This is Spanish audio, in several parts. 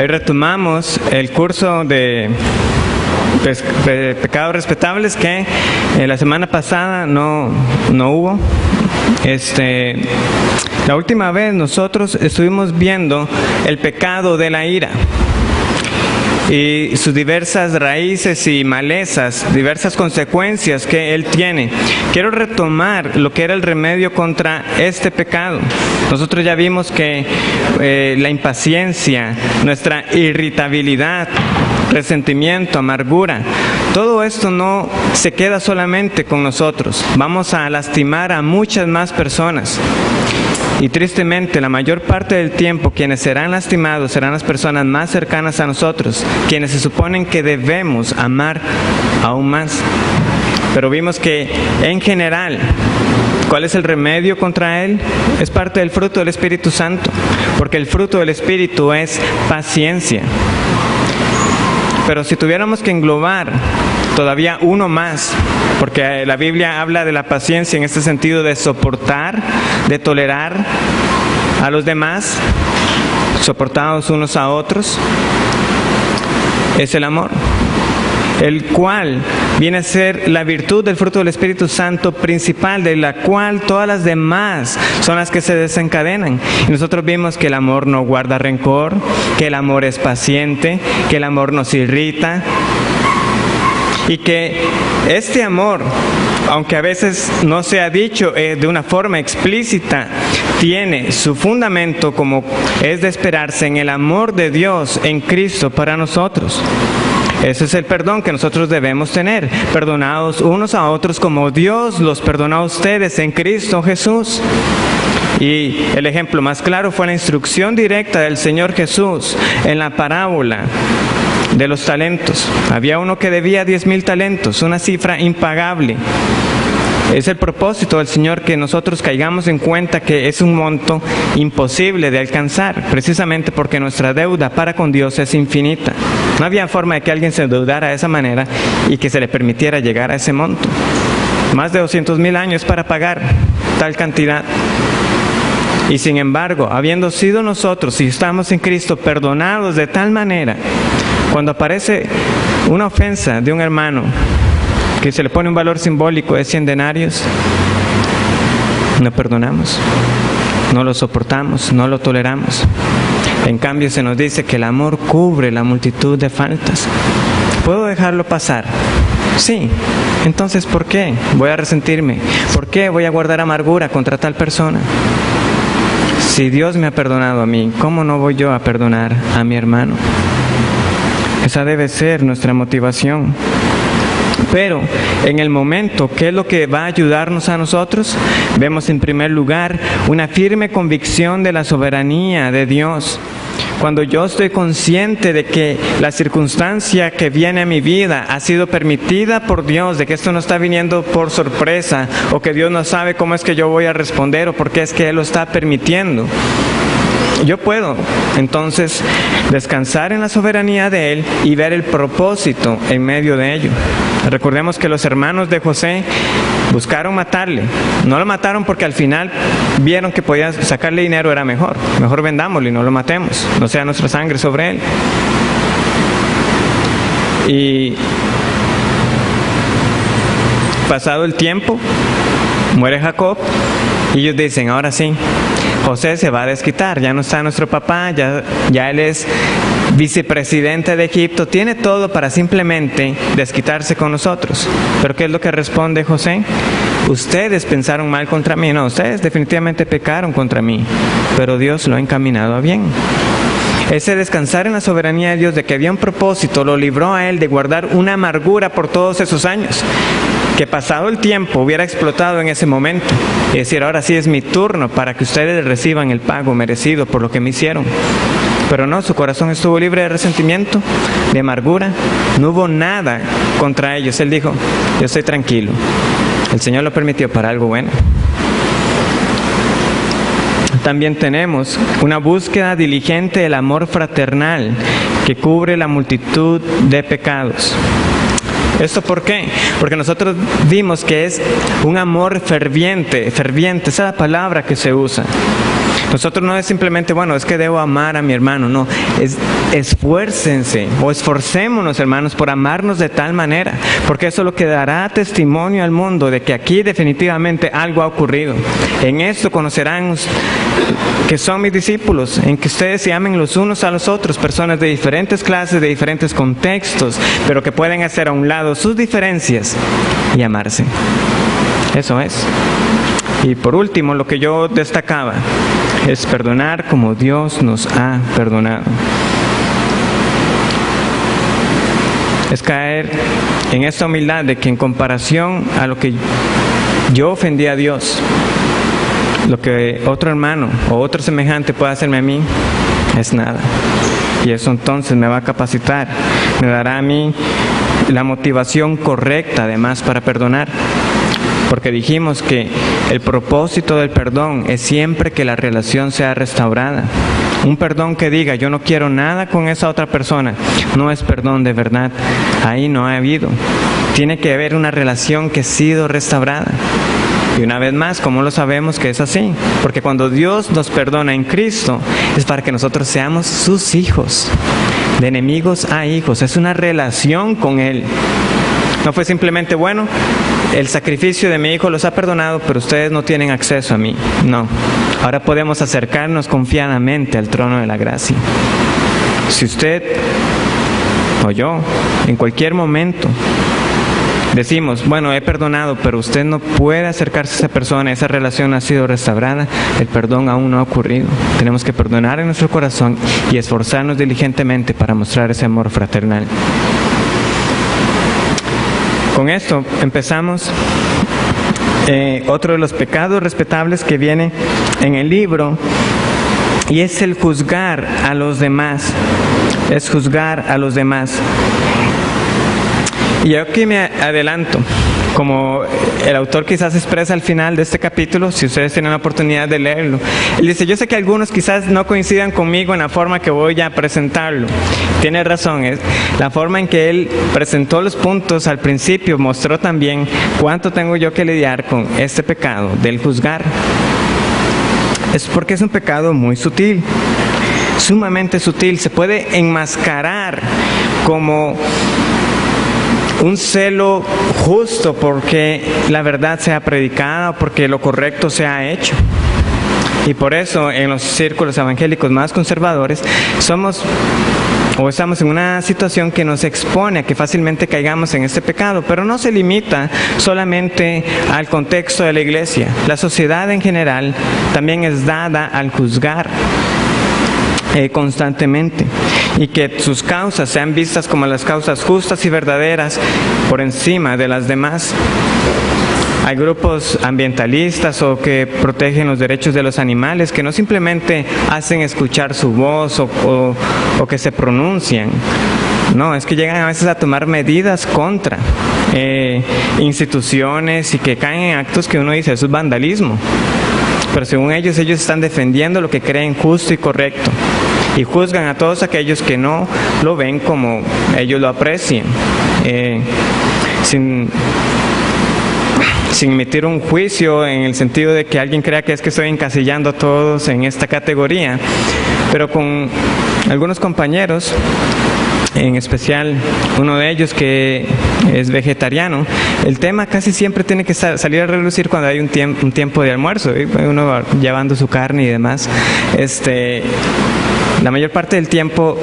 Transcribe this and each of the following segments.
Hoy retomamos el curso de pecados respetables que la semana pasada no hubo. La última vez nosotros estuvimos viendo el pecado de la ira y sus diversas raíces y malezas, diversas consecuencias que él tiene. Quiero retomar lo que era el remedio contra este pecado. Nosotros ya vimos que la impaciencia, nuestra irritabilidad, resentimiento, amargura, todo esto no se queda solamente con nosotros. Vamos a lastimar a muchas más personas. Y tristemente, la mayor parte del tiempo, quienes serán lastimados serán las personas más cercanas a nosotros, quienes se suponen que debemos amar aún más. Pero vimos que, en general, ¿cuál es el remedio contra él? Es parte del fruto del Espíritu Santo, porque el fruto del Espíritu es paciencia. Pero si tuviéramos que englobar todavía uno más, porque la Biblia habla de la paciencia en este sentido de soportar, de tolerar a los demás, soportados unos a otros, es el amor, el cual viene a ser la virtud del fruto del Espíritu Santo principal, de la cual todas las demás son las que se desencadenan. Y nosotros vimos que el amor no guarda rencor, que el amor es paciente, que el amor nos irrita, y que este amor, aunque a veces no se ha dicho de una forma explícita, tiene su fundamento, como es de esperarse, en el amor de Dios en Cristo para nosotros. Ese es el perdón que nosotros debemos tener, perdonados unos a otros como Dios los perdonó a ustedes en Cristo Jesús. Y el ejemplo más claro fue la instrucción directa del Señor Jesús en la parábola de los talentos. Había uno que debía 10,000 talentos, una cifra impagable. Es el propósito del Señor que nosotros caigamos en cuenta que es un monto imposible de alcanzar, precisamente porque nuestra deuda para con Dios es infinita. No había forma de que alguien se endeudara de esa manera y que se le permitiera llegar a ese monto. Más de 200,000 años para pagar tal cantidad. Y sin embargo, habiendo sido nosotros, si estamos en Cristo, perdonados de tal manera, cuando aparece una ofensa de un hermano que se le pone un valor simbólico de 100 denarios, no perdonamos, no lo soportamos, no lo toleramos. En cambio se nos dice que el amor cubre la multitud de faltas. ¿Puedo dejarlo pasar? Sí. Entonces, ¿por qué voy a resentirme? ¿Por qué voy a guardar amargura contra tal persona? Si Dios me ha perdonado a mí, ¿cómo no voy yo a perdonar a mi hermano? Esa debe ser nuestra motivación. Pero en el momento, ¿qué es lo que va a ayudarnos a nosotros? Vemos en primer lugar una firme convicción de la soberanía de Dios. Cuando yo estoy consciente de que la circunstancia que viene a mi vida ha sido permitida por Dios, de que esto no está viniendo por sorpresa, o que Dios no sabe cómo es que yo voy a responder, o por qué es que Él lo está permitiendo, yo puedo entonces descansar en la soberanía de Él y ver el propósito en medio de ello. Recordemos que los hermanos de José buscaron matarle. No lo mataron porque al final vieron que podían sacarle dinero, era mejor. Mejor vendámoslo y no lo matemos, no sea nuestra sangre sobre él. Y pasado el tiempo, muere Jacob y ellos dicen, ahora sí, José se va a desquitar, ya no está nuestro papá, ya él es vicepresidente de Egipto, tiene todo para simplemente desquitarse con nosotros. Pero ¿qué es lo que responde José? Ustedes pensaron mal contra mí. No, ustedes definitivamente pecaron contra mí, pero Dios lo ha encaminado a bien. Ese descansar en la soberanía de Dios, de que había un propósito, lo libró a él de guardar una amargura por todos esos años, que pasado el tiempo hubiera explotado en ese momento y decir, ahora sí es mi turno para que ustedes reciban el pago merecido por lo que me hicieron. Pero no, su corazón estuvo libre de resentimiento, de amargura, no hubo nada contra ellos. Él dijo, yo estoy tranquilo, el Señor lo permitió para algo bueno. También tenemos una búsqueda diligente del amor fraternal que cubre la multitud de pecados. ¿Esto por qué? Porque nosotros vimos que es un amor ferviente, esa es la palabra que se usa. Nosotros no es simplemente, bueno, es que debo amar a mi hermano, no, es esfuércense o esforcémonos, hermanos, por amarnos de tal manera, porque eso es lo que dará testimonio al mundo de que aquí definitivamente algo ha ocurrido. En esto conocerán que son mis discípulos, en que ustedes se amen los unos a los otros, personas de diferentes clases, de diferentes contextos, pero que pueden hacer a un lado sus diferencias y amarse. Eso es. Y por último, lo que yo destacaba es perdonar como Dios nos ha perdonado. Es caer en esta humildad de que en comparación a lo que yo ofendí a Dios, lo que otro hermano o otro semejante puede hacerme a mí es nada. Y eso entonces me va a capacitar, me dará a mí la motivación correcta además para perdonar. Porque dijimos que el propósito del perdón es siempre que la relación sea restaurada. Un perdón que diga, yo no quiero nada con esa otra persona, no es perdón de verdad. Ahí no ha habido. Tiene que haber una relación que ha sido restaurada. Y una vez más, ¿cómo lo sabemos que es así? Porque cuando Dios nos perdona en Cristo, es para que nosotros seamos sus hijos. De enemigos a hijos. Es una relación con Él. No fue simplemente, bueno, el sacrificio de mi hijo los ha perdonado, pero ustedes no tienen acceso a mí. No. Ahora podemos acercarnos confiadamente al trono de la gracia. Si usted o yo, en cualquier momento, decimos, bueno, he perdonado, pero usted no puede acercarse a esa persona, esa relación ha sido restaurada, el perdón aún no ha ocurrido. Tenemos que perdonar en nuestro corazón y esforzarnos diligentemente para mostrar ese amor fraternal. Con esto empezamos otro de los pecados respetables que viene en el libro, y es el juzgar a los demás. Es juzgar a los demás. Y yo aquí me adelanto, como el autor quizás expresa al final de este capítulo, si ustedes tienen la oportunidad de leerlo. Él dice, yo sé que algunos quizás no coincidan conmigo en la forma que voy a presentarlo. Tiene razón, es la forma en que él presentó los puntos al principio mostró también cuánto tengo yo que lidiar con este pecado del juzgar. Es porque es un pecado muy sutil, sumamente sutil. Se puede enmascarar como un celo justo porque la verdad sea predicada, porque lo correcto sea hecho. Y por eso en los círculos evangélicos más conservadores estamos en una situación que nos expone a que fácilmente caigamos en este pecado, pero no se limita solamente al contexto de la iglesia. La sociedad en general también es dada al juzgar constantemente, y que sus causas sean vistas como las causas justas y verdaderas por encima de las demás. Hay grupos ambientalistas o que protegen los derechos de los animales que no simplemente hacen escuchar su voz o que se pronuncian. No, es que llegan a veces a tomar medidas contra instituciones y que caen en actos que uno dice, eso es vandalismo. Pero según ellos están defendiendo lo que creen justo y correcto. Y juzgan a todos aquellos que no lo ven como ellos lo aprecian. Sin emitir un juicio en el sentido de que alguien crea que es que estoy encasillando a todos en esta categoría. Pero con algunos compañeros, en especial uno de ellos que es vegetariano, el tema casi siempre tiene que salir a relucir cuando hay un tiempo de almuerzo, y uno va llevando su carne y demás. La mayor parte del tiempo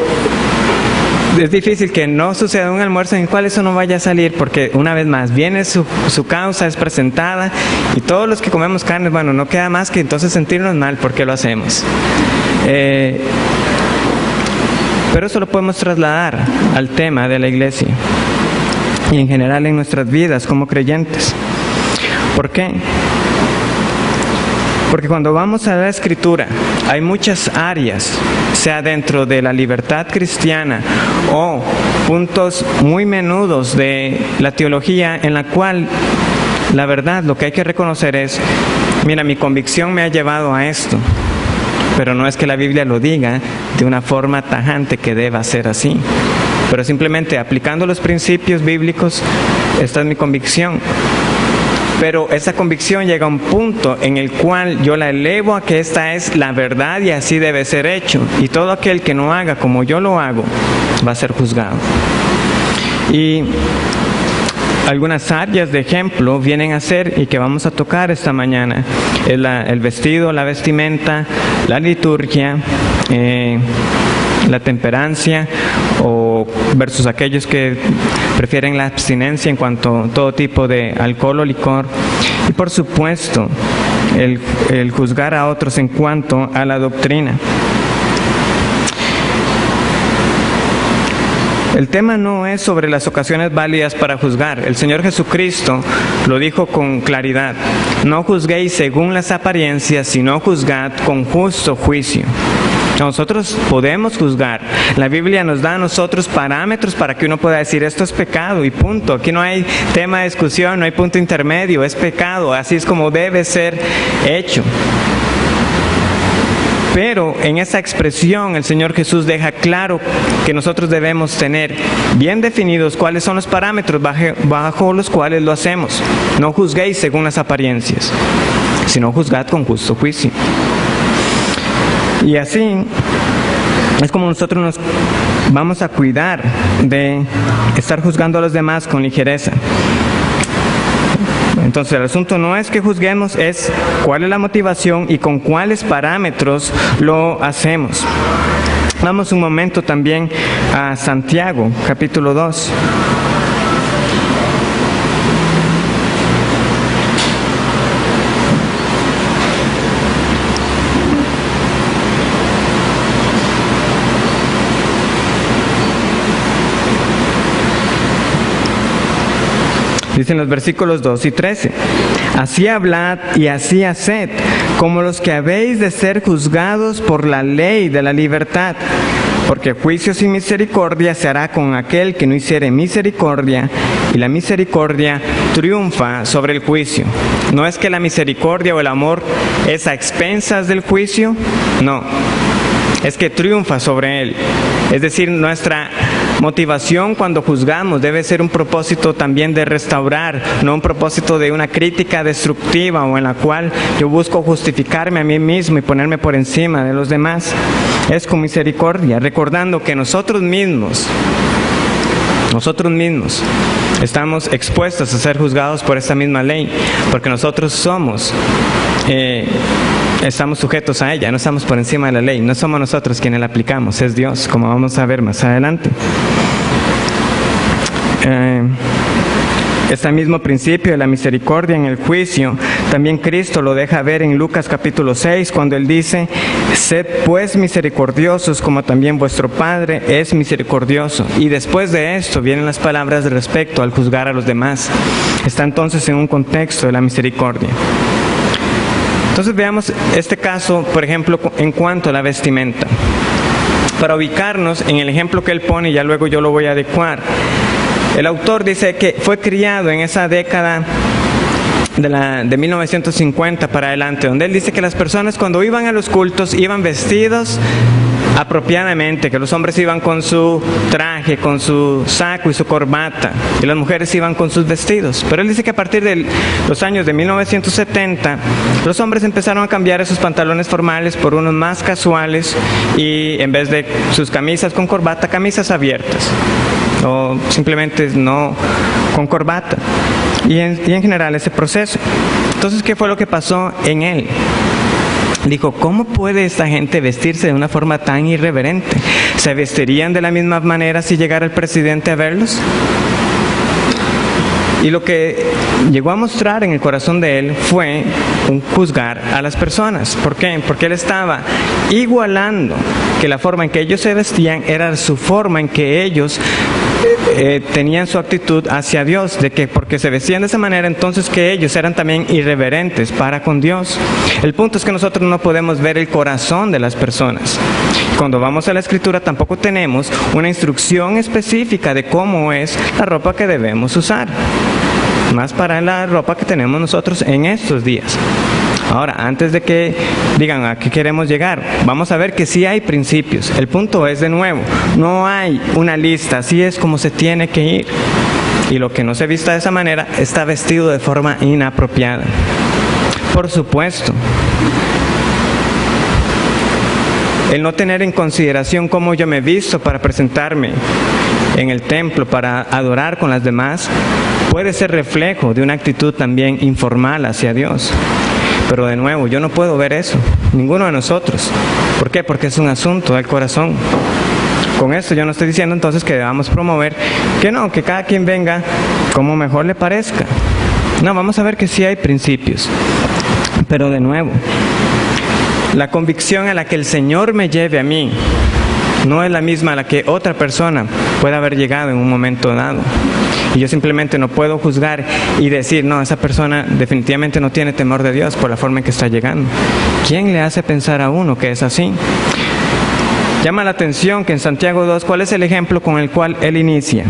es difícil que no suceda un almuerzo en el cual eso no vaya a salir, porque una vez más viene su causa, es presentada, y todos los que comemos carne, bueno, no queda más que entonces sentirnos mal porque lo hacemos. Pero eso lo podemos trasladar al tema de la iglesia y en general en nuestras vidas como creyentes. ¿Por qué? Porque cuando vamos a la Escritura, hay muchas áreas, sea dentro de la libertad cristiana o puntos muy menudos de la teología en la cual la verdad lo que hay que reconocer es, mira, mi convicción me ha llevado a esto, pero no es que la Biblia lo diga de una forma tajante que deba ser así, pero simplemente aplicando los principios bíblicos, esta es mi convicción. pero esa convicción llega a un punto en el cual yo la elevo a que esta es la verdad y así debe ser hecho. Y todo aquel que no haga como yo lo hago va a ser juzgado. Y algunas áreas de ejemplo vienen a ser y que vamos a tocar esta mañana. Es el vestido, la vestimenta, la liturgia, la temperancia, o versus aquellos que prefieren la abstinencia en cuanto a todo tipo de alcohol o licor. Y por supuesto, el juzgar a otros en cuanto a la doctrina. El tema no es sobre las ocasiones válidas para juzgar. El Señor Jesucristo lo dijo con claridad. No juzguéis según las apariencias, sino juzgad con justo juicio. Nosotros podemos juzgar. La Biblia nos da a nosotros parámetros para que uno pueda decir esto es pecado y punto. Aquí no hay tema de discusión, no hay punto intermedio, es pecado, así es como debe ser hecho. Pero en esa expresión el Señor Jesús deja claro que nosotros debemos tener bien definidos cuáles son los parámetros bajo los cuales lo hacemos. No juzguéis según las apariencias, sino juzgad con justo juicio. Y así es como nosotros nos vamos a cuidar de estar juzgando a los demás con ligereza. Entonces el asunto no es que juzguemos, es cuál es la motivación y con cuáles parámetros lo hacemos. Vamos un momento también a Santiago, capítulo 2. Dicen los versículos 2 y 13. Así hablad y así haced, como los que habéis de ser juzgados por la ley de la libertad. Porque juicio sin misericordia se hará con aquel que no hiciere misericordia, y la misericordia triunfa sobre el juicio. No es que la misericordia o el amor es a expensas del juicio, no. Es que triunfa sobre él. Es decir, nuestra motivación cuando juzgamos debe ser un propósito también de restaurar, no un propósito de una crítica destructiva o en la cual yo busco justificarme a mí mismo y ponerme por encima de los demás. Es con misericordia, recordando que nosotros mismos estamos expuestos a ser juzgados por esta misma ley, porque nosotros estamos sujetos a ella, no estamos por encima de la ley, no somos nosotros quienes la aplicamos, es Dios, como vamos a ver más adelante. Este mismo principio de la misericordia en el juicio, también Cristo lo deja ver en Lucas capítulo 6, cuando Él dice, sed pues misericordiosos como también vuestro Padre es misericordioso. Y después de esto vienen las palabras respecto al juzgar a los demás. Está entonces en un contexto de la misericordia. Entonces veamos este caso, por ejemplo, en cuanto a la vestimenta. Para ubicarnos en el ejemplo que él pone, ya luego yo lo voy a adecuar. El autor dice que fue criado en esa década de 1950 para adelante, donde él dice que las personas cuando iban a los cultos iban vestidos apropiadamente, que los hombres iban con su traje, con su saco y su corbata, y las mujeres iban con sus vestidos. Pero él dice que a partir de los años de 1970, los hombres empezaron a cambiar esos pantalones formales por unos más casuales, y en vez de sus camisas con corbata, camisas abiertas, o simplemente no con corbata. Y en general ese proceso. Entonces, ¿qué fue lo que pasó en él? Dijo, ¿cómo puede esta gente vestirse de una forma tan irreverente? ¿Se vestirían de la misma manera si llegara el presidente a verlos? Y lo que llegó a mostrar en el corazón de él fue un juzgar a las personas. ¿Por qué? Porque él estaba igualando que la forma en que ellos se vestían era su forma en que ellos tenían su actitud hacia Dios, de que porque se vestían de esa manera, entonces que ellos eran también irreverentes para con Dios. El punto es que nosotros no podemos ver el corazón de las personas. Cuando vamos a la Escritura tampoco tenemos una instrucción específica de cómo es la ropa que debemos usar, más para la ropa que tenemos nosotros en estos días. Ahora, antes de que digan a qué queremos llegar, vamos a ver que sí hay principios. El punto es, de nuevo, no hay una lista, así es como se tiene que ir. y lo que no se vista de esa manera está vestido de forma inapropiada. Por supuesto, el no tener en consideración cómo yo me he visto para presentarme en el templo, para adorar con las demás, puede ser reflejo de una actitud también informal hacia Dios. Pero de nuevo, yo no puedo ver eso, ninguno de nosotros. ¿Por qué? Porque es un asunto del corazón. Con esto yo no estoy diciendo entonces que debamos promover que cada quien venga como mejor le parezca. No, vamos a ver que sí hay principios. Pero de nuevo, la convicción a la que el Señor me lleve a mí no es la misma a la que otra persona puede haber llegado en un momento dado. Y yo simplemente no puedo juzgar y decir, no, esa persona definitivamente no tiene temor de Dios por la forma en que está llegando. ¿Quién le hace pensar a uno que es así? Llama la atención que en Santiago 2, ¿cuál es el ejemplo con el cual él inicia?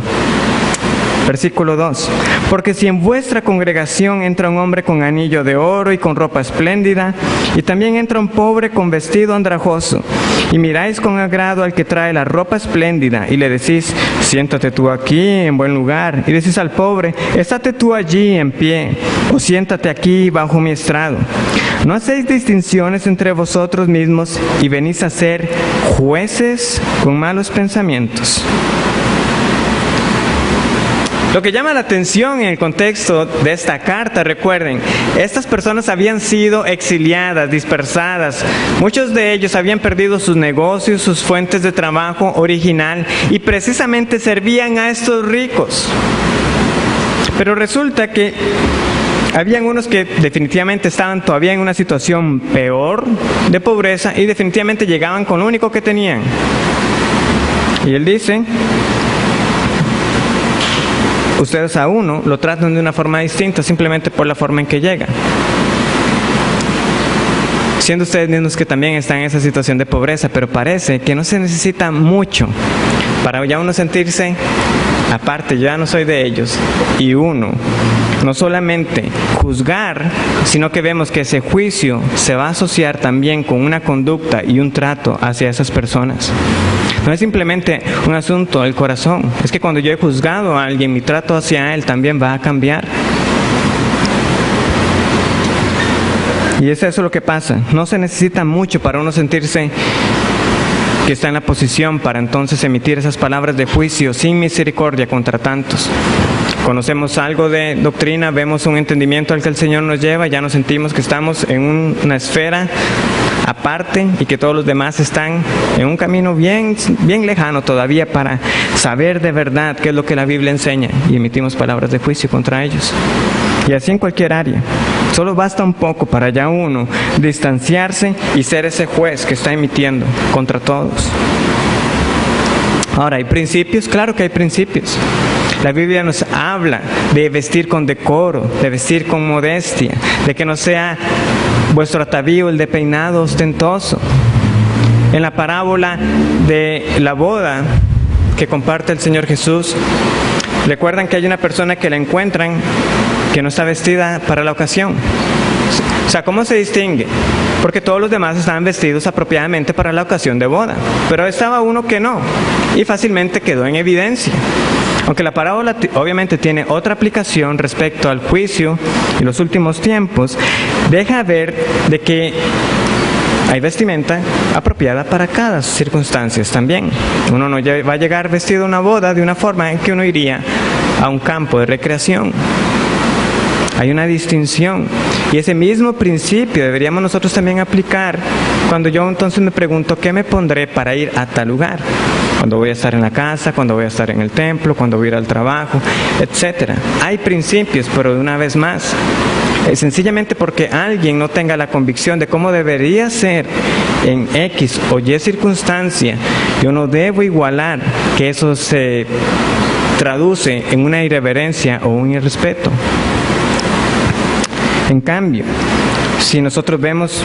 Versículo 2. Porque si en vuestra congregación entra un hombre con anillo de oro y con ropa espléndida, y también entra un pobre con vestido andrajoso, y miráis con agrado al que trae la ropa espléndida, y le decís, siéntate tú aquí en buen lugar, y decís al pobre, estate tú allí en pie, o siéntate aquí bajo mi estrado. ¿No hacéis distinciones entre vosotros mismos y venís a ser jueces con malos pensamientos? Lo que llama la atención en el contexto de esta carta, recuerden, estas personas habían sido exiliadas, dispersadas. Muchos de ellos habían perdido sus negocios, sus fuentes de trabajo original y precisamente servían a estos ricos. Pero resulta que habían unos que definitivamente estaban todavía en una situación peor de pobreza y definitivamente llegaban con lo único que tenían. Y él dice, ustedes a uno lo tratan de una forma distinta simplemente por la forma en que llega. Siendo ustedes mismos que también están en esa situación de pobreza, pero parece que no se necesita mucho para ya uno sentirse aparte, yo ya no soy de ellos. Y uno, no solamente juzgar, sino que vemos que ese juicio se va a asociar también con una conducta y un trato hacia esas personas. No es simplemente un asunto del corazón, es que cuando yo he juzgado a alguien, mi trato hacia él también va a cambiar. Y es eso lo que pasa, no se necesita mucho para uno sentirse que está en la posición para entonces emitir esas palabras de juicio sin misericordia contra tantos. Conocemos algo de doctrina, vemos un entendimiento al que el Señor nos lleva, ya nos sentimos que estamos en una esfera aparte y que todos los demás están en un camino bien lejano todavía para saber de verdad qué es lo que la Biblia enseña y emitimos palabras de juicio contra ellos. Y así en cualquier área. Solo basta un poco para ya uno distanciarse y ser ese juez que está emitiendo contra todos. Ahora, ¿hay principios? Claro que hay principios. La Biblia nos habla de vestir con decoro, de vestir con modestia, de que no sea vuestro atavío el de peinado ostentoso. En la parábola de la boda que comparte el Señor Jesús, recuerdan que hay una persona que la encuentran que no está vestida para la ocasión. O sea, ¿cómo se distingue? Porque todos los demás estaban vestidos apropiadamente para la ocasión de boda, pero estaba uno que no, y fácilmente quedó en evidencia. Aunque la parábola obviamente tiene otra aplicación respecto al juicio y los últimos tiempos, deja ver de que hay vestimenta apropiada para cada circunstancia también. Uno no va a llegar vestido a una boda de una forma en que uno iría a un campo de recreación. Hay una distinción y ese mismo principio deberíamos nosotros también aplicar cuando yo entonces me pregunto ¿qué me pondré para ir a tal lugar? Cuando voy a estar en la casa, cuando voy a estar en el templo, cuando voy a ir al trabajo, etc. Hay principios, pero de una vez más, sencillamente porque alguien no tenga la convicción de cómo debería ser en X o Y circunstancia, yo no debo igualar que eso se traduce en una irreverencia o un irrespeto. En cambio, si nosotros vemos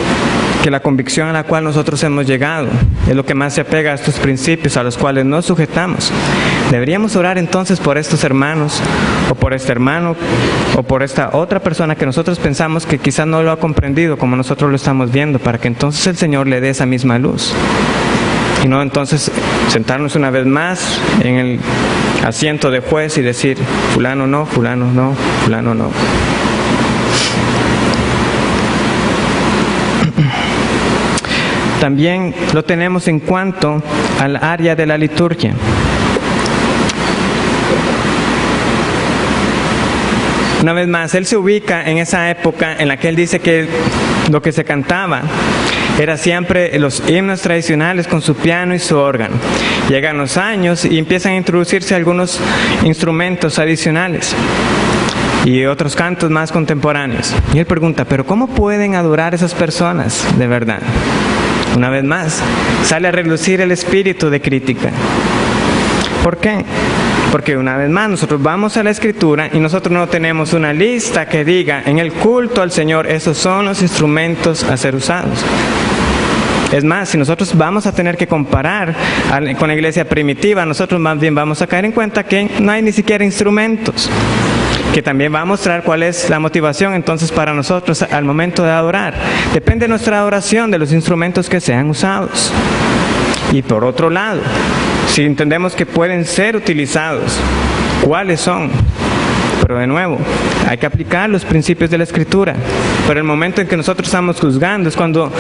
que la convicción a la cual nosotros hemos llegado es lo que más se apega a estos principios a los cuales nos sujetamos, deberíamos orar entonces por estos hermanos, o por este hermano, o por esta otra persona que nosotros pensamos que quizás no lo ha comprendido como nosotros lo estamos viendo, para que entonces el Señor le dé esa misma luz. y no entonces sentarnos una vez más en el asiento de juez y decir, fulano no, fulano no, fulano no. También lo tenemos en cuanto al área de la liturgia. Una vez más, él se ubica en esa época en la que él dice que lo que se cantaba era siempre los himnos tradicionales con su piano y su órgano. Llegan los años y empiezan a introducirse algunos instrumentos adicionales y otros cantos más contemporáneos. Y él pregunta, ¿pero cómo pueden adorar esas personas de verdad? Una vez más, sale a relucir el espíritu de crítica. ¿Por qué? Porque una vez más nosotros vamos a la Escritura y nosotros no tenemos una lista que diga en el culto al Señor, esos son los instrumentos a ser usados. Es más, si nosotros vamos a tener que comparar con la iglesia primitiva, nosotros más bien vamos a caer en cuenta que no hay ni siquiera instrumentos, que también va a mostrar cuál es la motivación entonces para nosotros al momento de adorar. Depende de nuestra adoración de los instrumentos que sean usados. Y por otro lado, si entendemos que pueden ser utilizados, ¿cuáles son? Pero de nuevo, hay que aplicar los principios de la Escritura. Pero el momento en que nosotros estamos juzgando es cuando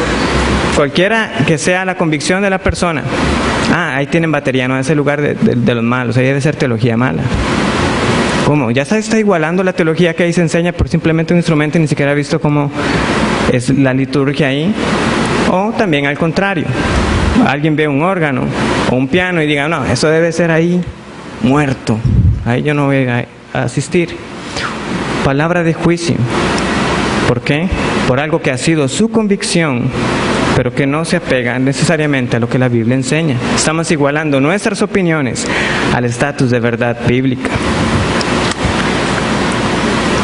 cualquiera que sea la convicción de la persona, ahí tienen batería, no es el lugar de los malos, ahí debe ser teología mala. ¿Cómo? Ya se está igualando la teología que ahí se enseña por simplemente un instrumento y ni siquiera ha visto cómo es la liturgia ahí. O también al contrario, alguien ve un órgano o un piano y diga, no, eso debe ser ahí muerto, ahí yo no voy a asistir. Palabra de juicio. ¿Por qué? Por algo que ha sido su convicción, pero que no se apega necesariamente a lo que la Biblia enseña. Estamos igualando nuestras opiniones al estatus de verdad bíblica.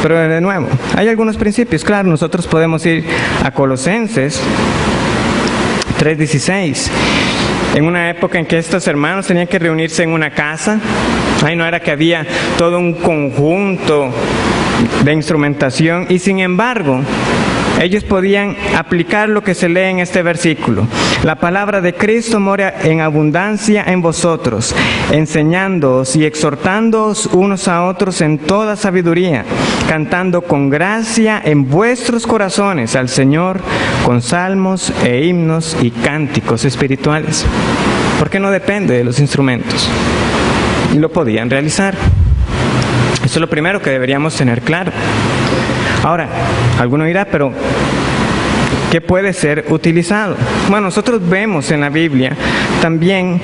Pero de nuevo, hay algunos principios. Claro, nosotros podemos ir a Colosenses 3:16. En una época en que estos hermanos tenían que reunirse en una casa, ahí no era que había todo un conjunto de instrumentación, y sin embargo, ellos podían aplicar lo que se lee en este versículo. La palabra de Cristo mora en abundancia en vosotros, enseñándoos y exhortándoos unos a otros en toda sabiduría, cantando con gracia en vuestros corazones al Señor con salmos e himnos y cánticos espirituales. Porque no depende de los instrumentos. Y lo podían realizar. Eso es lo primero que deberíamos tener claro. Ahora, alguno dirá, pero ¿qué puede ser utilizado? Bueno, nosotros vemos en la Biblia también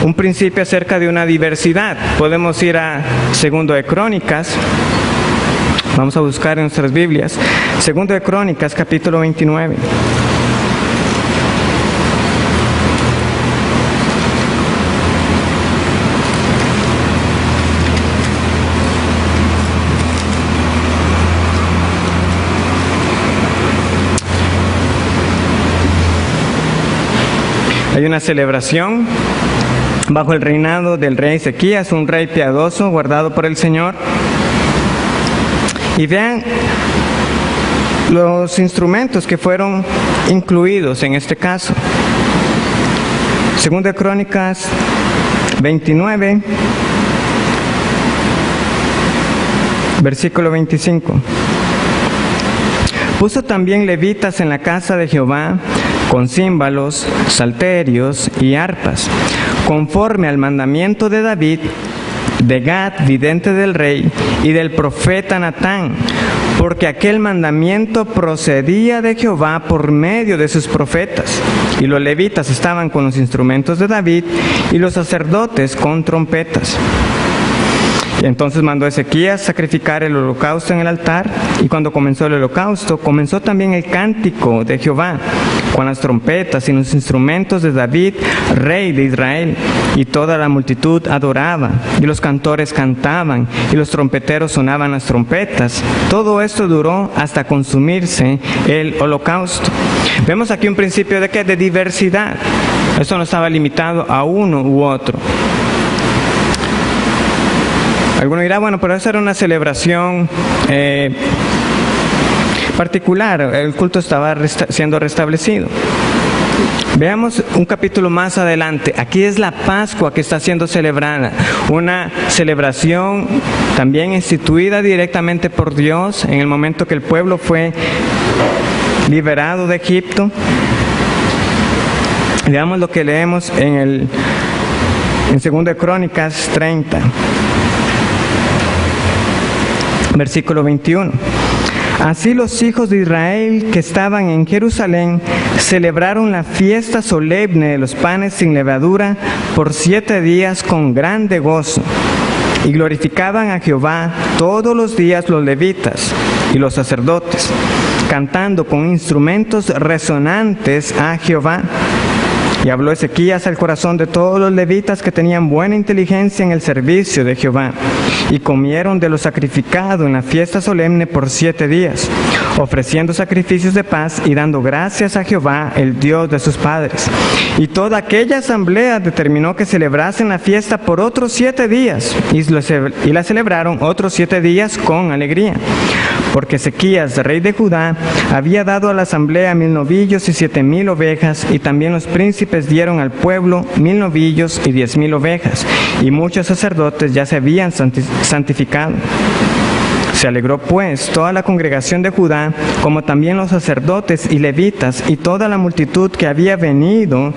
un principio acerca de una diversidad. Podemos ir a 2 de Crónicas. Vamos a buscar en nuestras Biblias. 2 de Crónicas, capítulo 29. Hay una celebración bajo el reinado del rey Ezequías, un rey piadoso, guardado por el Señor. Y vean los instrumentos que fueron incluidos en este caso. 2 de Crónicas 29, versículo 25. Puso también levitas en la casa de Jehová, con címbalos, salterios y arpas, conforme al mandamiento de David, de Gad, vidente del rey, y del profeta Natán, porque aquel mandamiento procedía de Jehová por medio de sus profetas. Y los levitas estaban con los instrumentos de David, y los sacerdotes con trompetas. Y entonces mandó Ezequías sacrificar el holocausto en el altar, y cuando comenzó el holocausto, comenzó también el cántico de Jehová, con las trompetas y los instrumentos de David, rey de Israel. Y toda la multitud adoraba, y los cantores cantaban, y los trompeteros sonaban las trompetas. Todo esto duró hasta consumirse el holocausto. Vemos aquí un principio de ¿qué? De diversidad. Eso no estaba limitado a uno u otro. Alguno dirá, bueno, pero esa era una celebración particular, el culto estaba siendo restablecido. Veamos un capítulo más adelante. Aquí es la Pascua que está siendo celebrada, una celebración también instituida directamente por Dios en el momento que el pueblo fue liberado de Egipto. Veamos lo que leemos en 2 de Crónicas 30, versículo 21. Así los hijos de Israel que estaban en Jerusalén celebraron la fiesta solemne de los panes sin levadura por 7 días con grande gozo. Y glorificaban a Jehová todos los días los levitas y los sacerdotes, cantando con instrumentos resonantes a Jehová. Y habló Ezequías al corazón de todos los levitas que tenían buena inteligencia en el servicio de Jehová, y comieron de lo sacrificado en la fiesta solemne por 7 días, ofreciendo sacrificios de paz y dando gracias a Jehová, el Dios de sus padres. Y toda aquella asamblea determinó que celebrasen la fiesta por otros 7 días, y la celebraron otros 7 días con alegría. Porque Ezequías, rey de Judá, había dado a la asamblea 1000 novillos y 7000 ovejas, y también los príncipes dieron al pueblo 1000 novillos y 10,000 ovejas, y muchos sacerdotes ya se habían santificado. Se alegró pues toda la congregación de Judá, como también los sacerdotes y levitas, y toda la multitud que había venido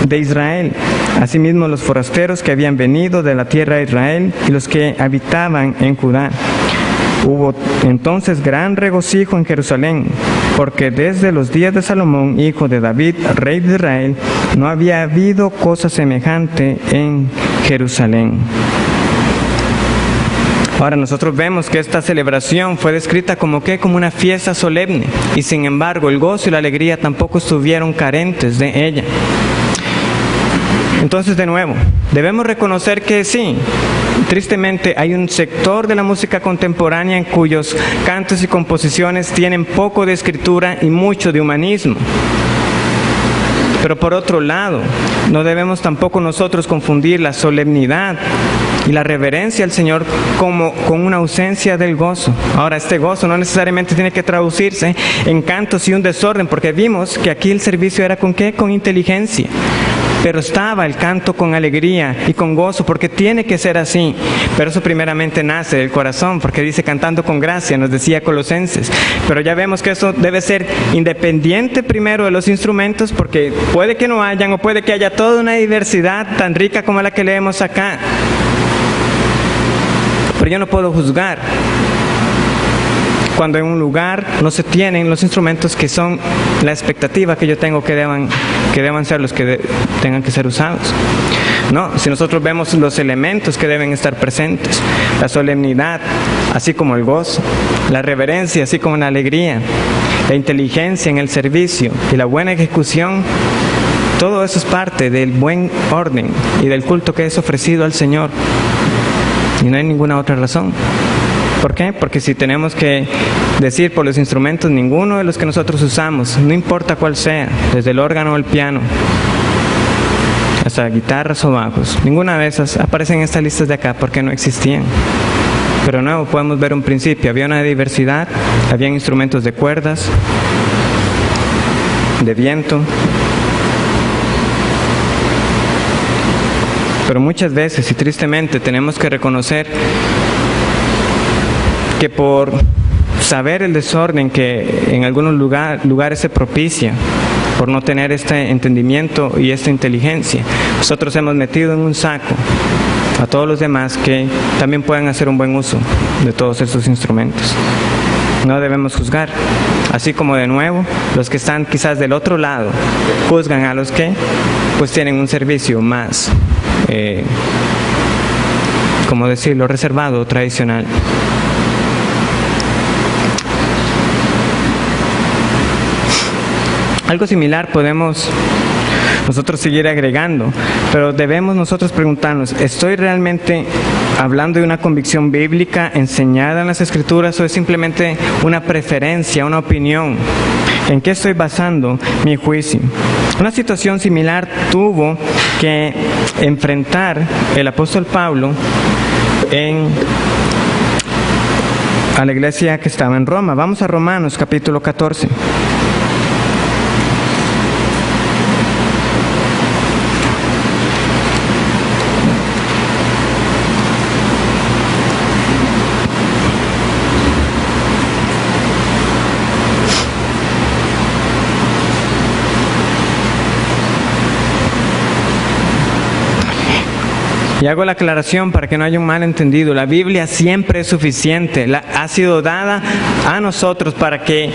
de Israel, asimismo los forasteros que habían venido de la tierra de Israel, y los que habitaban en Judá. Hubo entonces gran regocijo en Jerusalén, porque desde los días de Salomón, hijo de David, rey de Israel, no había habido cosa semejante en Jerusalén. Ahora nosotros vemos que esta celebración fue descrita como una fiesta solemne, y sin embargo el gozo y la alegría tampoco estuvieron carentes de ella. Entonces, de nuevo, debemos reconocer que sí, tristemente hay un sector de la música contemporánea en cuyos cantos y composiciones tienen poco de escritura y mucho de humanismo. Pero por otro lado, no debemos tampoco nosotros confundir la solemnidad y la reverencia al Señor con una ausencia del gozo. Ahora, este gozo no necesariamente tiene que traducirse en cantos y un desorden, porque vimos que aquí el servicio era ¿con qué? Con inteligencia. Pero estaba el canto con alegría y con gozo, porque tiene que ser así. Pero eso primeramente nace del corazón, porque dice cantando con gracia, nos decía Colosenses. Pero ya vemos que eso debe ser independiente primero de los instrumentos, porque puede que no hayan, o puede que haya toda una diversidad tan rica como la que leemos acá. Pero yo no puedo juzgar cuando en un lugar no se tienen los instrumentos que son la expectativa que yo tengo que deban ser los que tengan que ser usados. No, si nosotros vemos los elementos que deben estar presentes, la solemnidad, así como el gozo, la reverencia, así como la alegría, la inteligencia en el servicio y la buena ejecución, todo eso es parte del buen orden y del culto que es ofrecido al Señor. Y no hay ninguna otra razón. ¿Por qué? Porque si tenemos que decir por los instrumentos, ninguno de los que nosotros usamos, no importa cuál sea, desde el órgano o el piano, hasta guitarras o bajos, ninguna de esas aparecen en estas listas de acá porque no existían. Pero de nuevo podemos ver un principio, había una diversidad, habían instrumentos de cuerdas, de viento. Pero muchas veces y tristemente tenemos que reconocer que por saber el desorden que en algunos lugares se propicia, por no tener este entendimiento y esta inteligencia, nosotros hemos metido en un saco a todos los demás que también pueden hacer un buen uso de todos esos instrumentos. No debemos juzgar, así como de nuevo los que están quizás del otro lado juzgan a los que pues tienen un servicio más como decirlo, reservado o tradicional. Algo similar podemos nosotros seguir agregando, pero debemos nosotros preguntarnos, ¿estoy realmente hablando de una convicción bíblica enseñada en las Escrituras o es simplemente una preferencia, una opinión? ¿En qué estoy basando mi juicio? Una situación similar tuvo que enfrentar el apóstol Pablo en a la iglesia que estaba en Roma. Vamos a Romanos capítulo 14. Y hago la aclaración para que no haya un malentendido. La Biblia siempre es suficiente. Ha sido dada a nosotros para que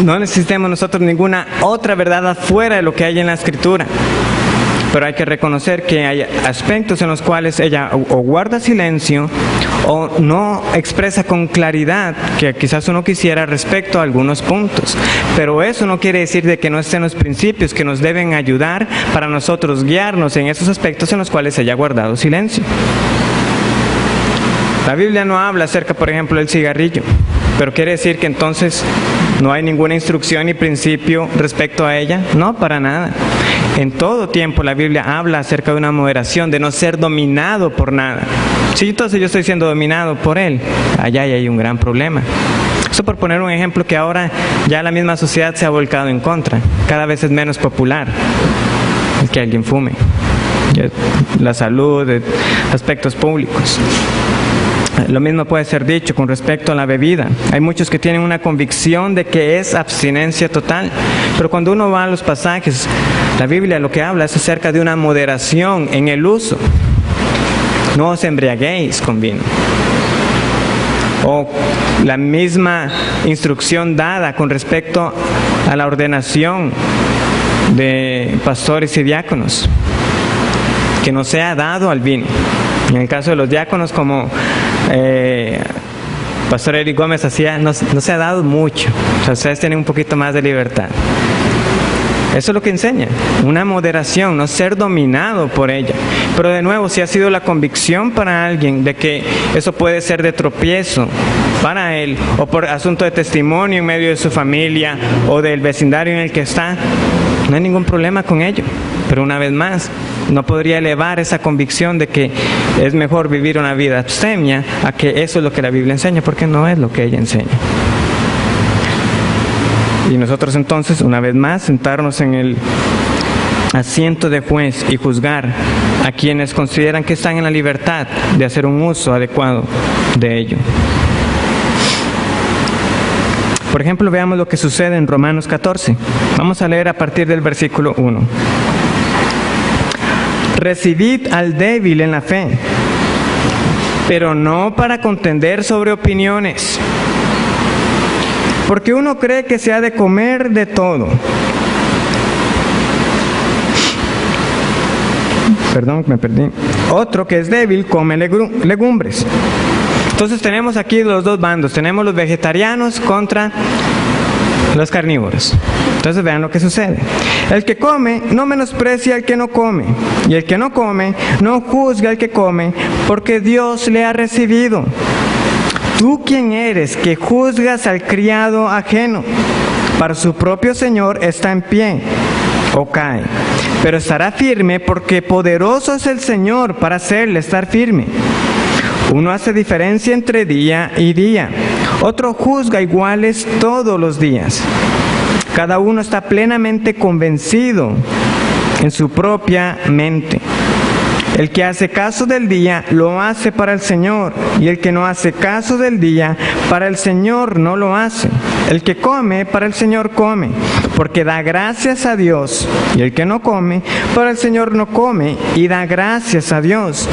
no necesitemos nosotros ninguna otra verdad afuera de lo que hay en la Escritura. Pero hay que reconocer que hay aspectos en los cuales ella o guarda silencio o no expresa con claridad que quizás uno quisiera respecto a algunos puntos. Pero eso no quiere decir de que no estén los principios que nos deben ayudar para nosotros guiarnos en esos aspectos en los cuales ella ha guardado silencio. La Biblia no habla acerca, por ejemplo, del cigarrillo, pero quiere decir que entonces no hay ninguna instrucción ni principio respecto a ella. No, para nada. En todo tiempo la Biblia habla acerca de una moderación, de no ser dominado por nada. Si entonces yo estoy siendo dominado por él, allá hay un gran problema. Eso por poner un ejemplo que ahora ya la misma sociedad se ha volcado en contra. Cada vez es menos popular el que alguien fume. La salud, aspectos públicos. Lo mismo puede ser dicho con respecto a la bebida. Hay muchos que tienen una convicción de que es abstinencia total, pero cuando uno va a los pasajes, la Biblia lo que habla es acerca de una moderación en el uso. No os embriaguéis con vino. O la misma instrucción dada con respecto a la ordenación de pastores y diáconos, que no sea dado al vino. En el caso de los diáconos, como Pastor Eric Gómez hacía, no se ha dado mucho. O sea, ustedes tienen un poquito más de libertad. Eso es lo que enseña, una moderación, no ser dominado por ella. Pero de nuevo, si ha sido la convicción para alguien de que eso puede ser de tropiezo para él, o por asunto de testimonio en medio de su familia, o del vecindario en el que está, no hay ningún problema con ello. Pero una vez más, no podría elevar esa convicción de que es mejor vivir una vida abstemia a que eso es lo que la Biblia enseña, porque no es lo que ella enseña. Y nosotros entonces, una vez más, sentarnos en el asiento de juez y juzgar a quienes consideran que están en la libertad de hacer un uso adecuado de ello. Por ejemplo, veamos lo que sucede en Romanos 14. Vamos a leer a partir del versículo 1. Recibid al débil en la fe, pero no para contender sobre opiniones. Porque uno cree que se ha de comer de todo. Perdón, me perdí. Otro que es débil come legumbres. Entonces tenemos aquí los dos bandos. Tenemos los vegetarianos contra los carnívoros. Entonces vean lo que sucede. El que come no menosprecia al que no come, y el que no come no juzga al que come, porque Dios le ha recibido. ¿Tú quién eres que juzgas al criado ajeno? Para su propio Señor está en pie o cae, pero estará firme porque poderoso es el Señor para hacerle estar firme. Uno hace diferencia entre día y día, otro juzga iguales todos los días. Cada uno está plenamente convencido en su propia mente. El que hace caso del día, lo hace para el Señor, y el que no hace caso del día, para el Señor no lo hace. El que come, para el Señor come, porque da gracias a Dios, y el que no come, para el Señor no come, y da gracias a Dios,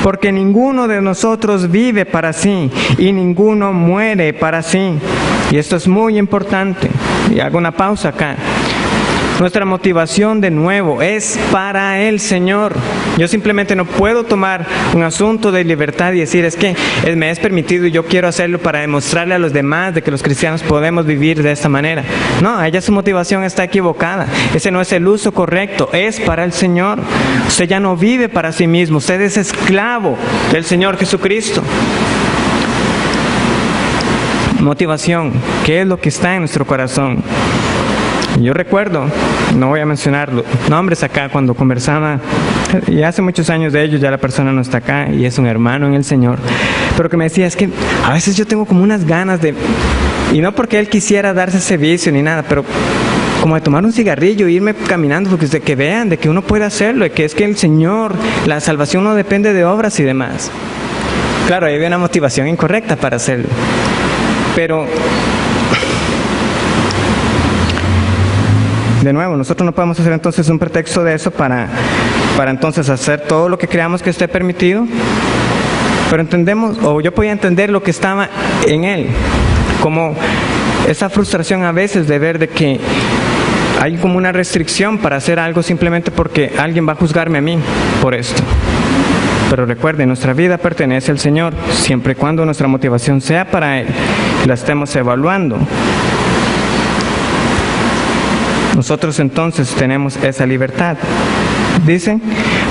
porque ninguno de nosotros vive para sí, y ninguno muere para sí. Y esto es muy importante, y hago una pausa acá. Nuestra motivación de nuevo es para el Señor. Yo simplemente no puedo tomar un asunto de libertad y decir es que me es permitido y yo quiero hacerlo para demostrarle a los demás de que los cristianos podemos vivir de esta manera. No, ella su motivación está equivocada. Ese no es el uso correcto, es para el Señor. Usted ya no vive para sí mismo, usted es esclavo del Señor Jesucristo. Motivación, ¿qué es lo que está en nuestro corazón? Yo recuerdo, no voy a mencionar nombres acá, cuando conversaba, y hace muchos años de ellos, ya la persona no está acá y es un hermano en el Señor, pero que me decía, es que a veces yo tengo como unas ganas de, y no porque él quisiera darse ese vicio ni nada, pero como de tomar un cigarrillo, irme caminando, porque de que vean de que uno puede hacerlo, de que es que el Señor, la salvación no depende de obras y demás. Claro, ahí había una motivación incorrecta para hacerlo, pero de nuevo, nosotros no podemos hacer entonces un pretexto de eso para entonces hacer todo lo que creamos que esté permitido, pero entendemos, o yo podía entender lo que estaba en él, como esa frustración a veces de ver de que hay como una restricción para hacer algo simplemente porque alguien va a juzgarme a mí por esto. Pero recuerden, nuestra vida pertenece al Señor, siempre y cuando nuestra motivación sea para Él, la estemos evaluando. Nosotros entonces tenemos esa libertad. Dice,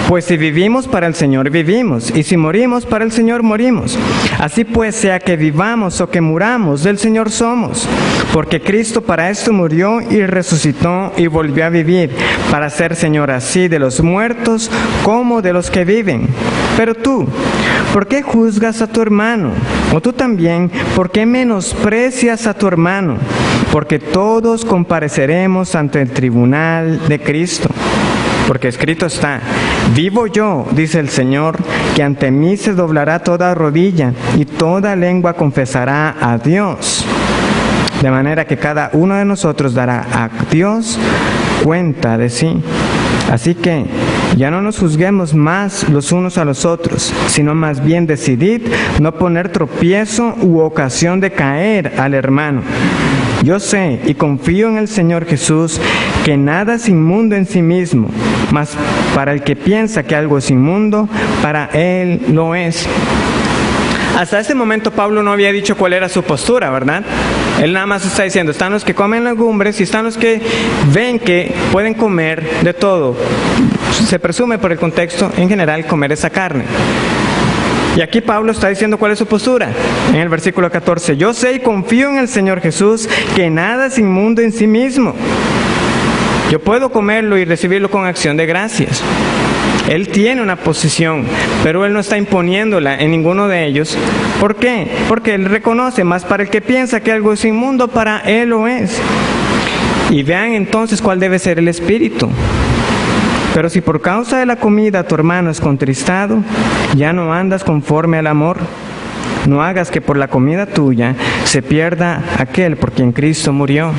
pues si vivimos para el Señor, vivimos, y si morimos para el Señor, morimos. Así pues, sea que vivamos o que muramos, del Señor somos. Porque Cristo para esto murió y resucitó y volvió a vivir, para ser Señor así de los muertos como de los que viven. Pero tú, ¿por qué juzgas a tu hermano? O tú también, ¿por qué menosprecias a tu hermano? Porque todos compareceremos ante el tribunal de Cristo. Porque escrito está, vivo yo, dice el Señor, que ante mí se doblará toda rodilla y toda lengua confesará a Dios. De manera que cada uno de nosotros dará a Dios cuenta de sí. Así que ya no nos juzguemos más los unos a los otros, sino más bien decidid no poner tropiezo u ocasión de caer al hermano. Yo sé y confío en el Señor Jesús que nada es inmundo en sí mismo, mas para el que piensa que algo es inmundo, para él lo es. Hasta ese momento Pablo no había dicho cuál era su postura, ¿verdad? Él nada más está diciendo, están los que comen legumbres y están los que ven que pueden comer de todo. Se presume por el contexto, en general, comer esa carne. Y aquí Pablo está diciendo cuál es su postura. En el versículo 14, yo sé y confío en el Señor Jesús que nada es inmundo en sí mismo. Yo puedo comerlo y recibirlo con acción de gracias. Él tiene una posición, pero él no está imponiéndola en ninguno de ellos. ¿Por qué? Porque él reconoce, más para el que piensa que algo es inmundo, para él lo es. Y vean entonces cuál debe ser el espíritu. Pero si por causa de la comida tu hermano es contristado, ya no andas conforme al amor. No hagas que por la comida tuya se pierda aquel por quien Cristo murió.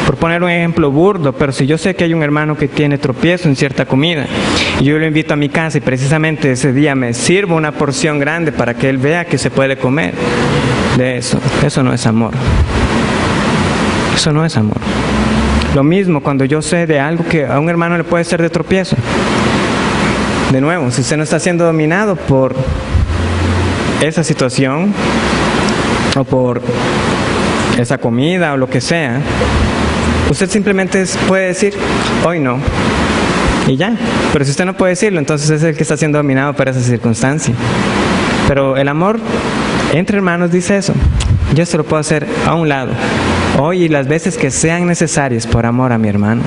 Por poner un ejemplo burdo, pero si yo sé que hay un hermano que tiene tropiezo en cierta comida, y yo lo invito a mi casa y precisamente ese día me sirvo una porción grande para que él vea que se puede comer de eso no es amor. Eso no es amor. Lo mismo cuando yo sé de algo que a un hermano le puede ser de tropiezo. De nuevo, si usted no está siendo dominado por esa situación o por esa comida o lo que sea, usted simplemente puede decir, hoy no, y ya. Pero si usted no puede decirlo, entonces es el que está siendo dominado por esa circunstancia. Pero el amor entre hermanos dice eso, yo se lo puedo hacer a un lado, hoy y las veces que sean necesarias por amor a mi hermano.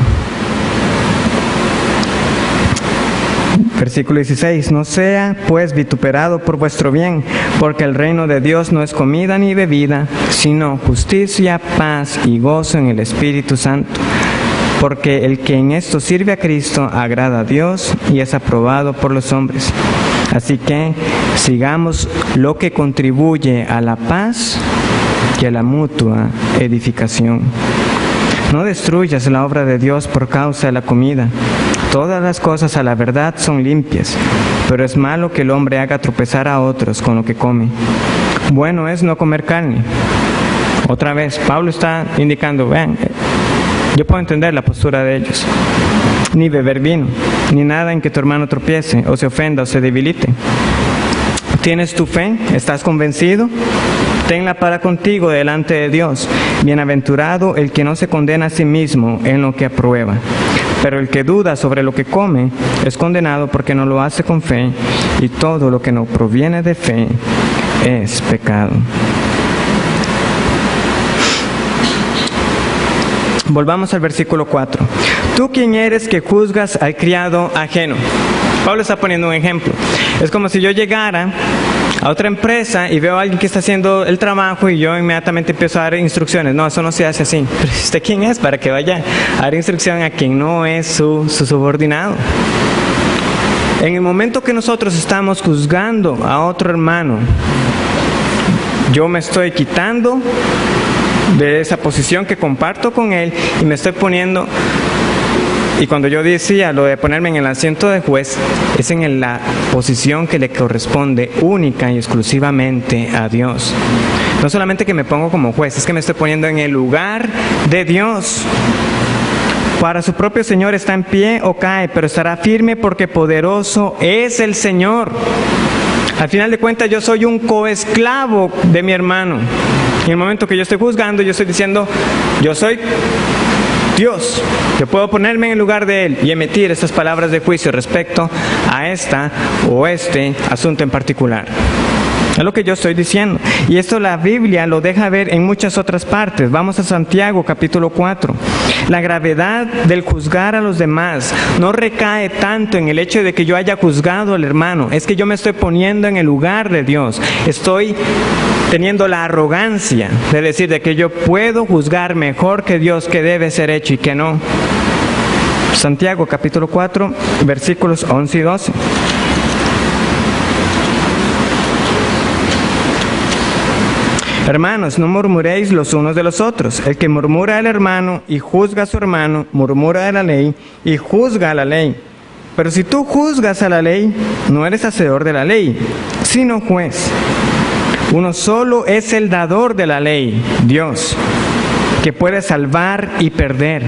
Versículo 16, no sea pues vituperado por vuestro bien, porque el reino de Dios no es comida ni bebida, sino justicia, paz y gozo en el Espíritu Santo. Porque el que en esto sirve a Cristo agrada a Dios y es aprobado por los hombres. Así que sigamos lo que contribuye a la paz y a la mutua edificación. No destruyas la obra de Dios por causa de la comida. Todas las cosas a la verdad son limpias, pero es malo que el hombre haga tropezar a otros con lo que come. Bueno es no comer carne. Otra vez, Pablo está indicando, vean, yo puedo entender la postura de ellos. Ni beber vino, ni nada en que tu hermano tropiece, o se ofenda, o se debilite. ¿Tienes tu fe? ¿Estás convencido? Tenla para contigo delante de Dios. Bienaventurado el que no se condena a sí mismo en lo que aprueba. Pero el que duda sobre lo que come es condenado porque no lo hace con fe, y todo lo que no proviene de fe es pecado. Volvamos al versículo 4. ¿Tú quién eres que juzgas al criado ajeno? Pablo está poniendo un ejemplo. Es como si yo llegara a otra empresa y veo a alguien que está haciendo el trabajo y yo inmediatamente empiezo a dar instrucciones. No, eso no se hace así. Pero ¿usted quién es para que vaya a dar instrucción a quien no es su subordinado? En el momento que nosotros estamos juzgando a otro hermano, yo me estoy quitando de esa posición que comparto con él y me estoy poniendo, y cuando yo decía lo de ponerme en el asiento de juez, es en la posición que le corresponde única y exclusivamente a Dios. No solamente que me pongo como juez, es que me estoy poniendo en el lugar de Dios. Para su propio Señor está en pie o cae, pero estará firme porque poderoso es el Señor. Al final de cuentas, yo soy un coesclavo de mi hermano. Y en el momento que yo estoy juzgando, yo estoy diciendo, yo soy Dios. Yo puedo ponerme en el lugar de Él y emitir estas palabras de juicio respecto a esta o este asunto en particular. Es lo que yo estoy diciendo. Y esto la Biblia lo deja ver en muchas otras partes. Vamos a Santiago, capítulo 4. La gravedad del juzgar a los demás no recae tanto en el hecho de que yo haya juzgado al hermano. Es que yo me estoy poniendo en el lugar de Dios. Estoy teniendo la arrogancia de decir de que yo puedo juzgar mejor que Dios que debe ser hecho y que no. Santiago, capítulo 4, versículos 11 y 12. Hermanos, no murmuréis los unos de los otros. El que murmura al hermano y juzga a su hermano, murmura de la ley y juzga a la ley. Pero si tú juzgas a la ley, no eres hacedor de la ley, sino juez. Uno solo es el dador de la ley, Dios, que puede salvar y perder.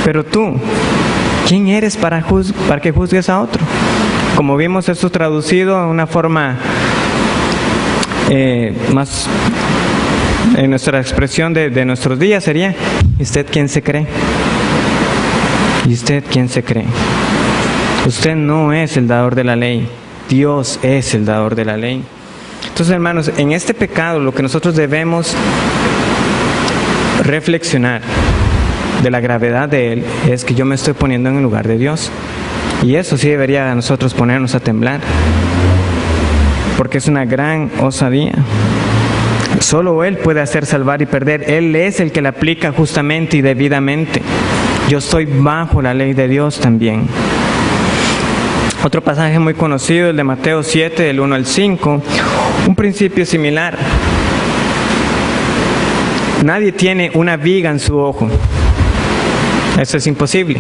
Pero tú, ¿quién eres para que juzgues a otro? Como vimos, esto traducido en una forma más en nuestra expresión de nuestros días sería: ¿y usted quién se cree? ¿Y usted quién se cree? Usted no es el dador de la ley, Dios es el dador de la ley. Entonces, hermanos, en este pecado lo que nosotros debemos reflexionar de la gravedad de él es que yo me estoy poniendo en el lugar de Dios, y eso sí debería a nosotros ponernos a temblar, porque es una gran osadía. Solo Él puede hacer salvar y perder. Él es el que la aplica justamente y debidamente. Yo estoy bajo la ley de Dios también. Otro pasaje muy conocido, el de Mateo 7, del 1 al 5, un principio similar. Nadie tiene una viga en su ojo. Eso es imposible.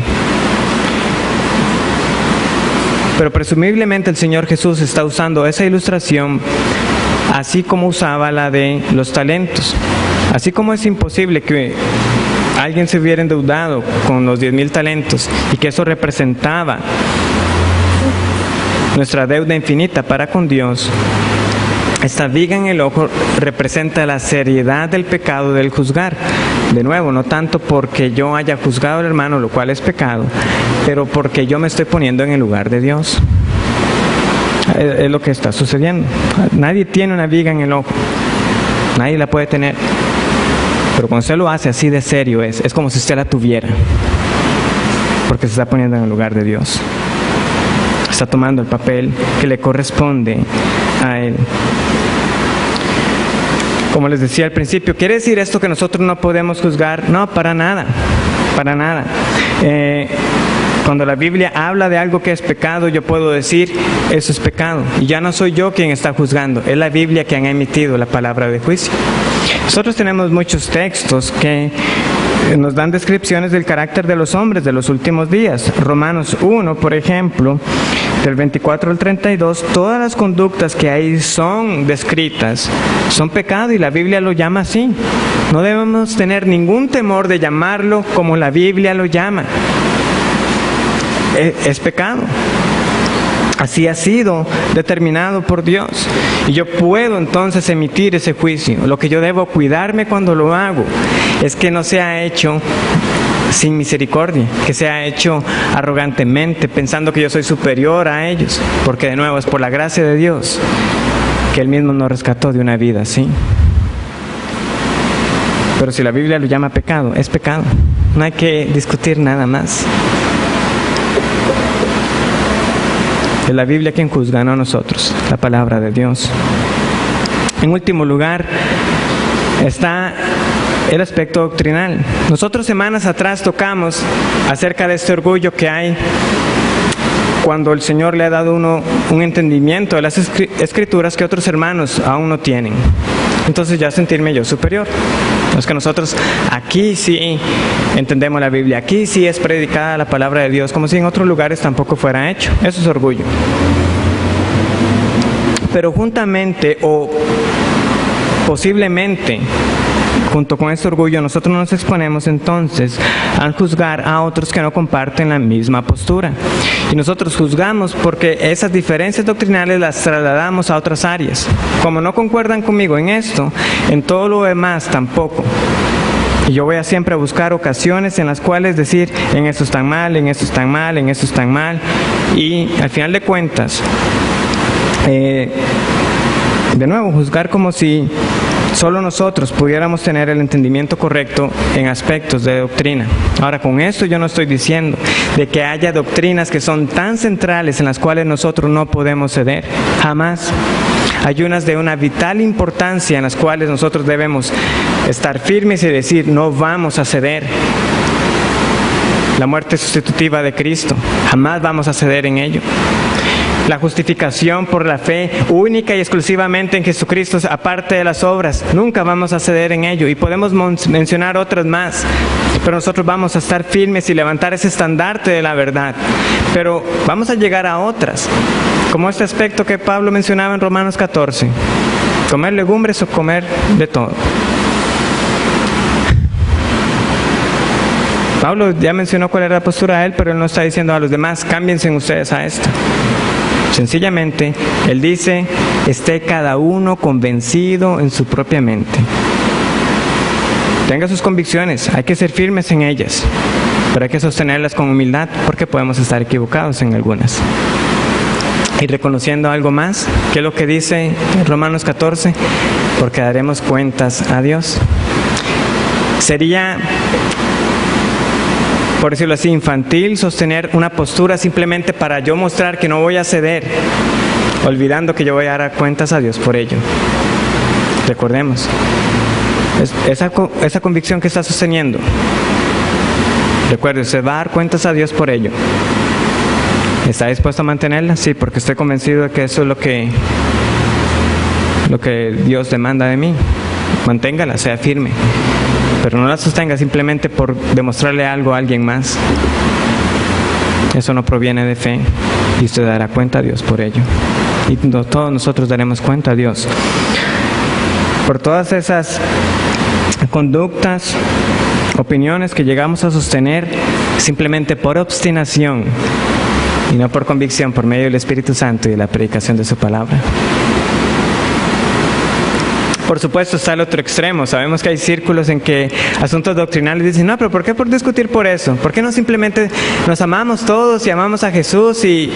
Pero presumiblemente el Señor Jesús está usando esa ilustración así como usaba la de los talentos. Así como es imposible que alguien se hubiera endeudado con los 10,000 talentos y que eso representaba nuestra deuda infinita para con Dios, esta viga en el ojo representa la seriedad del pecado del juzgar. De nuevo, no tanto porque yo haya juzgado al hermano, lo cual es pecado, pero porque yo me estoy poniendo en el lugar de Dios. Es lo que está sucediendo. Nadie tiene una viga en el ojo. Nadie la puede tener. Pero cuando usted lo hace así de serio, es como si usted la tuviera. Porque se está poniendo en el lugar de Dios. Está tomando el papel que le corresponde a Él. Como les decía al principio, ¿quiere decir esto que nosotros no podemos juzgar? No, para nada, para nada. Cuando la Biblia habla de algo que es pecado, yo puedo decir, eso es pecado. Y ya no soy yo quien está juzgando, es la Biblia quien ha emitido la palabra de juicio. Nosotros tenemos muchos textos que nos dan descripciones del carácter de los hombres de los últimos días. Romanos 1, por ejemplo, del 24 al 32, todas las conductas que ahí son descritas son pecado y la Biblia lo llama así. No debemos tener ningún temor de llamarlo como la Biblia lo llama. Es pecado. Así ha sido determinado por Dios. Y yo puedo entonces emitir ese juicio. Lo que yo debo cuidarme cuando lo hago es que no sea hecho sin misericordia, que sea hecho arrogantemente, pensando que yo soy superior a ellos. Porque de nuevo es por la gracia de Dios que Él mismo nos rescató de una vida así. Pero si la Biblia lo llama pecado, es pecado. No hay que discutir nada más. Es la Biblia quien juzga, no nosotros, la palabra de Dios. En último lugar, está el aspecto doctrinal. Nosotros semanas atrás tocamos acerca de este orgullo que hay cuando el Señor le ha dado a uno un entendimiento de las Escrituras que otros hermanos aún no tienen. Entonces ya sentirme yo superior. Es que nosotros aquí sí entendemos la Biblia, aquí sí es predicada la palabra de Dios, como si en otros lugares tampoco fuera hecho. Eso es orgullo. Pero juntamente o posiblemente, junto con este orgullo, nosotros nos exponemos entonces al juzgar a otros que no comparten la misma postura. Y nosotros juzgamos porque esas diferencias doctrinales las trasladamos a otras áreas. Como no concuerdan conmigo en esto, en todo lo demás tampoco. Y yo voy a siempre buscar ocasiones en las cuales decir, en esto están mal, en esto están mal, en esto están mal. Y al final de cuentas, de nuevo, juzgar como si solo nosotros pudiéramos tener el entendimiento correcto en aspectos de doctrina. Ahora, con esto yo no estoy diciendo de que haya doctrinas que son tan centrales en las cuales nosotros no podemos ceder. Jamás. Hay unas de una vital importancia en las cuales nosotros debemos estar firmes y decir, no vamos a ceder. La muerte sustitutiva de Cristo, jamás vamos a ceder en ello. La justificación por la fe única y exclusivamente en Jesucristo, aparte de las obras, nunca vamos a ceder en ello. Y podemos mencionar otras más, pero nosotros vamos a estar firmes y levantar ese estandarte de la verdad. Pero vamos a llegar a otras, como este aspecto que Pablo mencionaba en Romanos 14, comer legumbres o comer de todo. Pablo ya mencionó cuál era la postura de él, pero él no está diciendo a los demás, cámbiense ustedes a esto. Sencillamente, él dice, esté cada uno convencido en su propia mente. Tenga sus convicciones, hay que ser firmes en ellas, pero hay que sostenerlas con humildad, porque podemos estar equivocados en algunas. Y reconociendo algo más, que es lo que dice Romanos 14, porque daremos cuentas a Dios. Sería, por decirlo así, infantil sostener una postura simplemente para yo mostrar que no voy a ceder, olvidando que yo voy a dar cuentas a Dios por ello. Recordemos, esa convicción que está sosteniendo, recuerde, usted va a dar cuentas a Dios por ello. ¿Está dispuesto a mantenerla? Sí, porque estoy convencido de que eso es lo que Dios demanda de mí. Manténgala, sea firme. Pero no la sostenga simplemente por demostrarle algo a alguien más. Eso no proviene de fe. Y usted dará cuenta a Dios por ello. Y todos nosotros daremos cuenta a Dios por todas esas conductas, opiniones que llegamos a sostener simplemente por obstinación y no por convicción, por medio del Espíritu Santo y de la predicación de su palabra. Por supuesto está el otro extremo. Sabemos que hay círculos en que asuntos doctrinales dicen, no, pero ¿por qué por discutir por eso? ¿Por qué no simplemente nos amamos todos y amamos a Jesús y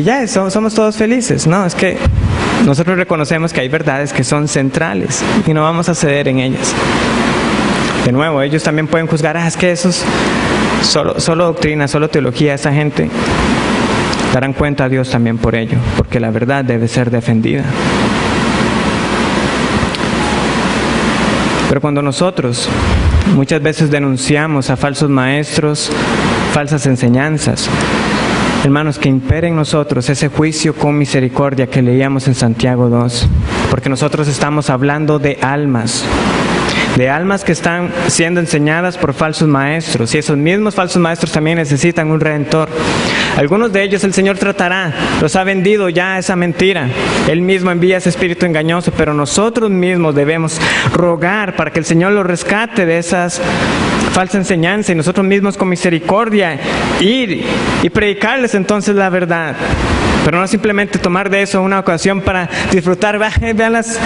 ya somos todos felices? No, es que nosotros reconocemos que hay verdades que son centrales y no vamos a ceder en ellas. De nuevo, ellos también pueden juzgar, es que eso es solo doctrina, solo teología. Esa gente darán cuenta a Dios también por ello, porque la verdad debe ser defendida. Pero cuando nosotros muchas veces denunciamos a falsos maestros, falsas enseñanzas, hermanos, que impere en nosotros ese juicio con misericordia que leíamos en Santiago 2, porque nosotros estamos hablando de almas que están siendo enseñadas por falsos maestros, y esos mismos falsos maestros también necesitan un redentor. Algunos de ellos el Señor tratará, los ha vendido ya esa mentira. Él mismo envía ese espíritu engañoso, pero nosotros mismos debemos rogar para que el Señor los rescate de esas falsas enseñanzas, y nosotros mismos con misericordia ir y predicarles entonces la verdad. Pero no simplemente tomar de eso una ocasión para disfrutar. Vean las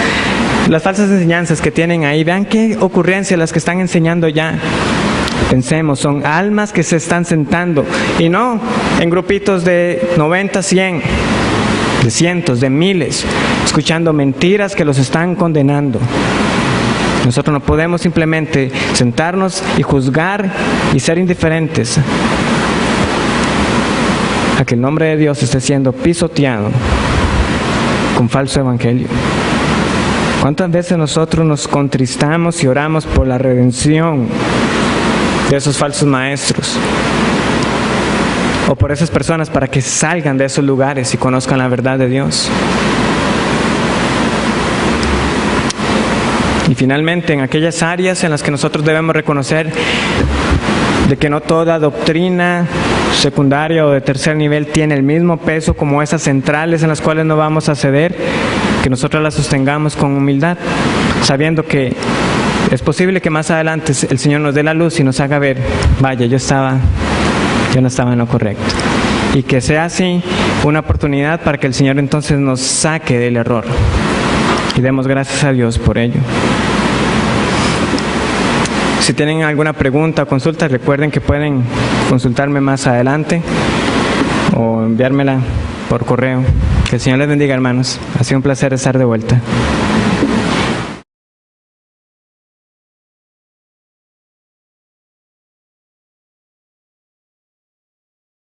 falsas enseñanzas que tienen ahí, vean qué ocurrencias las que están enseñando ya. Pensemos, son almas que se están sentando, y no en grupitos de 90, 100, de cientos, de miles, escuchando mentiras que los están condenando. Nosotros no podemos simplemente sentarnos y juzgar y ser indiferentes a que el nombre de Dios esté siendo pisoteado con falso evangelio. ¿Cuántas veces nosotros nos contristamos y oramos por la redención de esos falsos maestros? O por esas personas para que salgan de esos lugares y conozcan la verdad de Dios. Y finalmente, en aquellas áreas en las que nosotros debemos reconocer de que no toda doctrina secundaria o de tercer nivel tiene el mismo peso como esas centrales en las cuales no vamos a ceder, que nosotros las sostengamos con humildad, sabiendo que es posible que más adelante el Señor nos dé la luz y nos haga ver, vaya, yo no estaba en lo correcto. Y que sea así una oportunidad para que el Señor entonces nos saque del error. Y demos gracias a Dios por ello. Si tienen alguna pregunta o consulta, recuerden que pueden consultarme más adelante o enviármela por correo. Que el Señor les bendiga, hermanos. Ha sido un placer estar de vuelta.